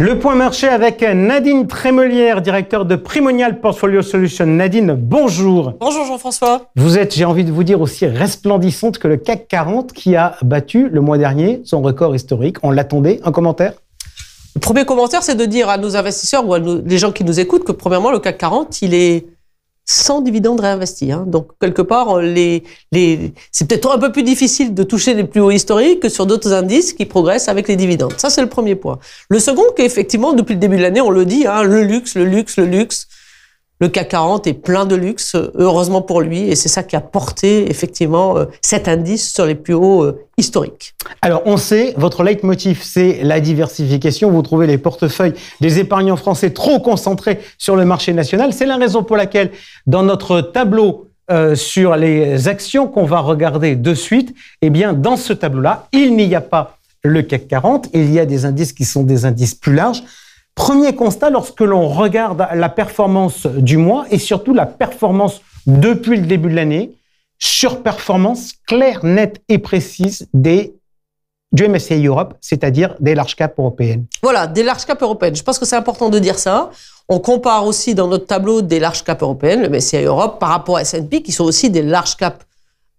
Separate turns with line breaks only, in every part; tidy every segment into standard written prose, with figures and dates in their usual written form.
Le point marché avec Nadine Trémolière, directeur de Primonial Portfolio Solutions. Nadine, bonjour.
Bonjour Jean-François.
Vous êtes, j'ai envie de vous dire, aussi resplendissante que le CAC 40 qui a battu le mois dernier son record historique. On l'attendait. Un commentaire ?
Le premier commentaire, c'est de dire à nos investisseurs ou à les gens qui nous écoutent que premièrement, le CAC 40, il est sans dividendes réinvestis. Donc, quelque part, c'est peut-être un peu plus difficile de toucher les plus hauts historiques que sur d'autres indices qui progressent avec les dividendes. Ça, c'est le premier point. Le second, qu'effectivement, depuis le début de l'année, on le dit, le luxe. Le CAC 40 est plein de luxe, heureusement pour lui, et c'est ça qui a porté, effectivement, cet indice sur les plus hauts historiques.
Alors, on sait, votre leitmotiv, c'est la diversification. Vous trouvez les portefeuilles des épargnants français trop concentrés sur le marché national. C'est la raison pour laquelle, dans notre tableau sur les actions qu'on va regarder de suite, eh bien, dans ce tableau-là, il n'y a pas le CAC 40, il y a des indices qui sont des indices plus larges. Premier constat, lorsque l'on regarde la performance du mois et surtout la performance depuis le début de l'année, surperformance claire, nette et précise du MSCI Europe, c'est-à-dire des large cap européennes.
Voilà, des large cap européennes. Je pense que c'est important de dire ça. On compare aussi dans notre tableau des large cap européennes, le MSCI Europe, par rapport à S&P, qui sont aussi des large cap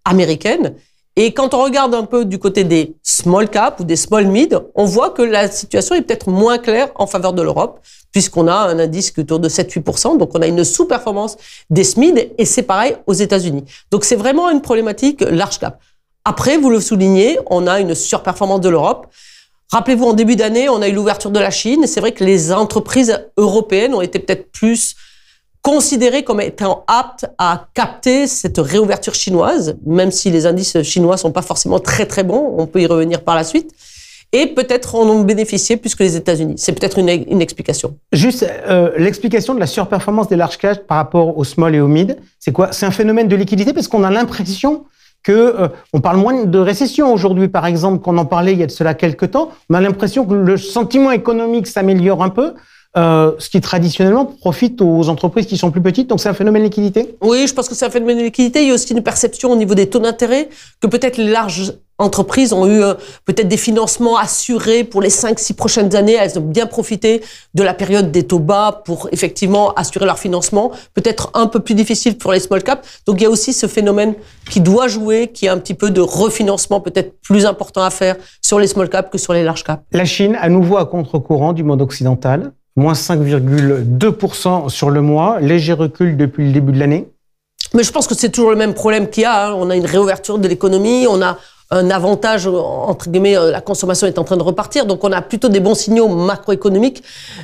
américaines. Et quand on regarde un peu du côté des small cap ou des small mid, on voit que la situation est peut-être moins claire en faveur de l'Europe, puisqu'on a un indice qui est autour de 7-8%, donc on a une sous-performance des SMID, et c'est pareil aux États-Unis. Donc c'est vraiment une problématique large cap. Après, vous le soulignez, on a une surperformance de l'Europe. Rappelez-vous, en début d'année, on a eu l'ouverture de la Chine, et c'est vrai que les entreprises européennes ont été peut-être plus considérés comme étant aptes à capter cette réouverture chinoise, même si les indices chinois sont pas forcément très très bons, on peut y revenir par la suite, et peut-être en ont bénéficié plus que les États-Unis. C'est peut-être une explication.
Juste l'explication de la surperformance des large cap par rapport aux small et aux mid, c'est quoi? C'est un phénomène de liquidité parce qu'on a l'impression que on parle moins de récession aujourd'hui, par exemple, qu'on en parlait il y a de cela quelques temps. On a l'impression que le sentiment économique s'améliore un peu. Ce qui traditionnellement profite aux entreprises qui sont plus petites, donc c'est un phénomène de liquidité?
Oui, je pense que c'est un phénomène de liquidité. Il y a aussi une perception au niveau des taux d'intérêt que peut-être les larges entreprises ont eu peut-être des financements assurés pour les 5-6 prochaines années. Elles ont bien profité de la période des taux bas pour effectivement assurer leur financement. Peut-être un peu plus difficile pour les small caps. Donc il y a aussi ce phénomène qui doit jouer, qui a un petit peu de refinancement peut-être plus important à faire sur les small caps que sur les large caps.
La Chine, à nouveau à contre-courant du monde occidental. Moins 5,2% sur le mois, léger recul depuis le début de l'année.
Mais je pense que c'est toujours le même problème qu'il y a. On a une réouverture de l'économie, on a un avantage, entre guillemets, la consommation est en train de repartir, donc on a plutôt des bons signaux macroéconomiques,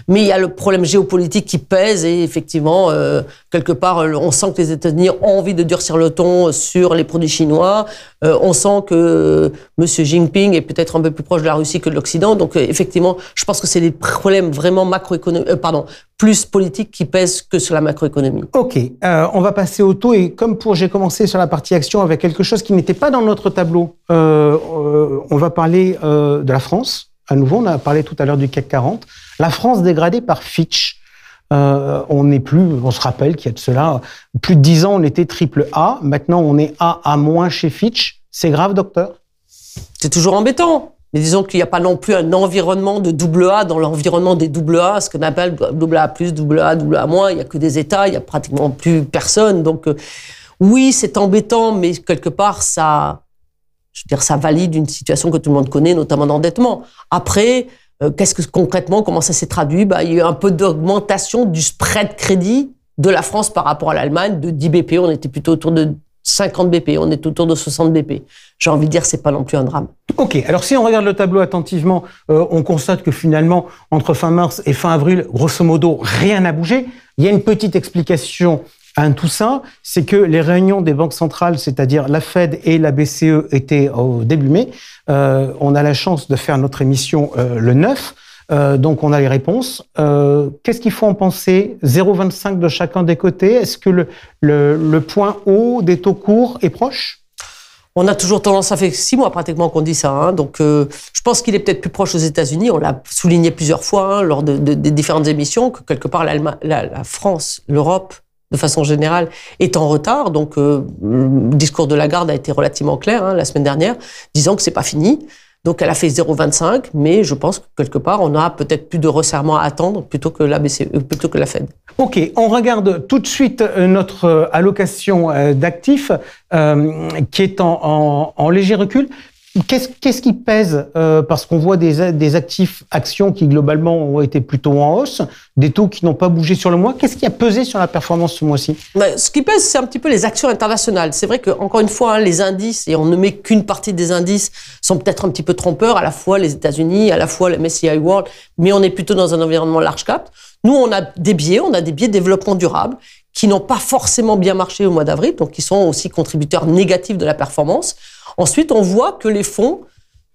mais il y a le problème géopolitique qui pèse et effectivement, quelque part, on sent que les États-Unis ont envie de durcir le ton sur les produits chinois, on sent que M. Jinping est peut-être un peu plus proche de la Russie que de l'Occident, donc effectivement, je pense que c'est des problèmes vraiment plus politiques qui pèsent que sur la macroéconomie.
Ok, on va passer au taux et comme j'ai commencé sur la partie action avec quelque chose qui n'était pas dans notre tableau, on va parler de la France. À nouveau, on a parlé tout à l'heure du CAC 40. La France dégradée par Fitch. On se rappelle qu'il y a de cela plus de 10 ans, on était triple A. Maintenant, on est AA- chez Fitch. C'est grave, docteur?
C'est toujours embêtant. Mais disons qu'il n'y a pas non plus un environnement de double A dans l'environnement des double A, ce qu'on appelle double A+, double A, double A-. Il n'y a que des États, il n'y a pratiquement plus personne. Donc, oui, c'est embêtant, mais quelque part, ça valide une situation que tout le monde connaît, notamment d'endettement. Après, concrètement, comment ça s'est traduit? Il y a eu un peu d'augmentation du spread crédit de la France par rapport à l'Allemagne, de 10 BP. On était plutôt autour de 50 BP, on est autour de 60 BP. J'ai envie de dire, c'est pas non plus un drame.
Ok, alors si on regarde le tableau attentivement, on constate que finalement, entre fin mars et fin avril, grosso modo, rien n'a bougé. Il y a une petite explication à tout ça, c'est que les réunions des banques centrales, c'est-à-dire la Fed et la BCE, étaient au début mai. On a la chance de faire notre émission le 9. Donc, on a les réponses. Qu'est-ce qu'il faut en penser? 0,25 de chacun des côtés. Est-ce que le point haut des taux courts est proche?
On a toujours tendance, ça fait 6 mois pratiquement qu'on dit ça. Donc, je pense qu'il est peut-être plus proche aux États-Unis. On l'a souligné plusieurs fois lors des différentes émissions, que quelque part, la France, l'Europe, de façon générale, est en retard. Donc, le discours de Lagarde a été relativement clair la semaine dernière, disant que c'est pas fini. Donc, elle a fait 0,25, mais je pense que quelque part, on a peut-être plus de resserrement à attendre plutôt que la BCE, plutôt que la Fed.
OK, on regarde tout de suite notre allocation d'actifs qui est en léger recul. Qu'est-ce qui pèse parce qu'on voit des actifs actions qui globalement ont été plutôt en hausse, des taux qui n'ont pas bougé sur le mois. Qu'est-ce qui a pesé sur la performance ce mois-ci?
Ce qui pèse, c'est un petit peu les actions internationales. C'est vrai que encore une fois, les indices, et on ne met qu'une partie des indices, sont peut-être un petit peu trompeurs, à la fois les États-Unis, à la fois le MSCI World, mais on est plutôt dans un environnement large cap. Nous, on a des biais développement durable qui n'ont pas forcément bien marché au mois d'avril, donc qui sont aussi contributeurs négatifs de la performance. Ensuite, on voit que les fonds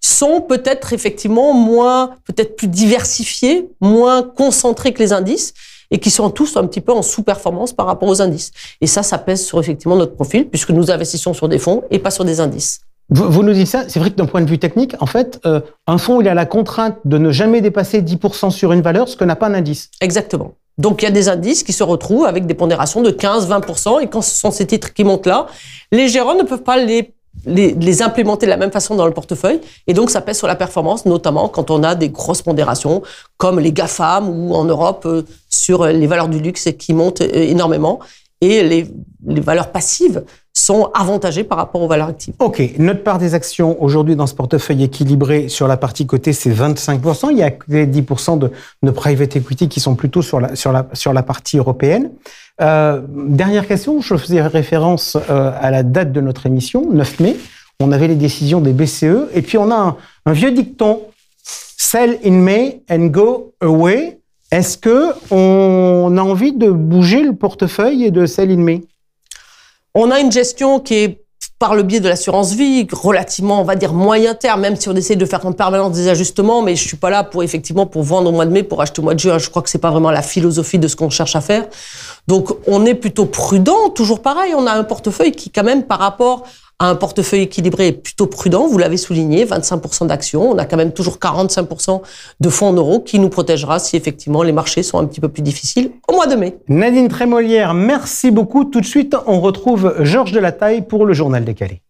sont peut-être effectivement peut-être plus diversifiés, moins concentrés que les indices et qui sont tous un petit peu en sous-performance par rapport aux indices. Et ça pèse sur effectivement notre profil puisque nous investissons sur des fonds et pas sur des indices.
Vous nous dites ça, c'est vrai que d'un point de vue technique, en fait, un fonds, il a la contrainte de ne jamais dépasser 10% sur une valeur, ce que n'a pas un indice.
Exactement. Donc, il y a des indices qui se retrouvent avec des pondérations de 15-20%, et quand ce sont ces titres qui montent là, les gérants ne peuvent pas les implémenter de la même façon dans le portefeuille, et donc ça pèse sur la performance, notamment quand on a des grosses pondérations, comme les GAFAM ou en Europe, sur les valeurs du luxe qui montent énormément, et les valeurs passives sont avantagées par rapport aux valeurs actives.
OK. Notre part des actions aujourd'hui dans ce portefeuille équilibré sur la partie cotée, c'est 25%. Il y a 10% de private equity qui sont plutôt sur la partie européenne. Dernière question, je faisais référence à la date de notre émission, 9 mai. On avait les décisions des BCE. Et puis on a un vieux dicton, sell in May and go away. Est-ce qu'on a envie de bouger le portefeuille et de sell in May?
On a une gestion qui est, par le biais de l'assurance vie, relativement, on va dire, moyen terme, même si on essaie de faire en permanence des ajustements, mais je suis pas là pour vendre au mois de mai, pour acheter au mois de juin. Je crois que c'est pas vraiment la philosophie de ce qu'on cherche à faire. Donc, on est plutôt prudent, toujours pareil. On a un portefeuille qui, quand même, par rapport à un portefeuille équilibré, est plutôt prudent. Vous l'avez souligné, 25% d'actions. On a quand même toujours 45% de fonds en euros qui nous protégera si effectivement les marchés sont un petit peu plus difficiles au mois de mai.
Nadine Trémolière, merci beaucoup. Tout de suite, on retrouve Georges Delataille pour le Journal décalé.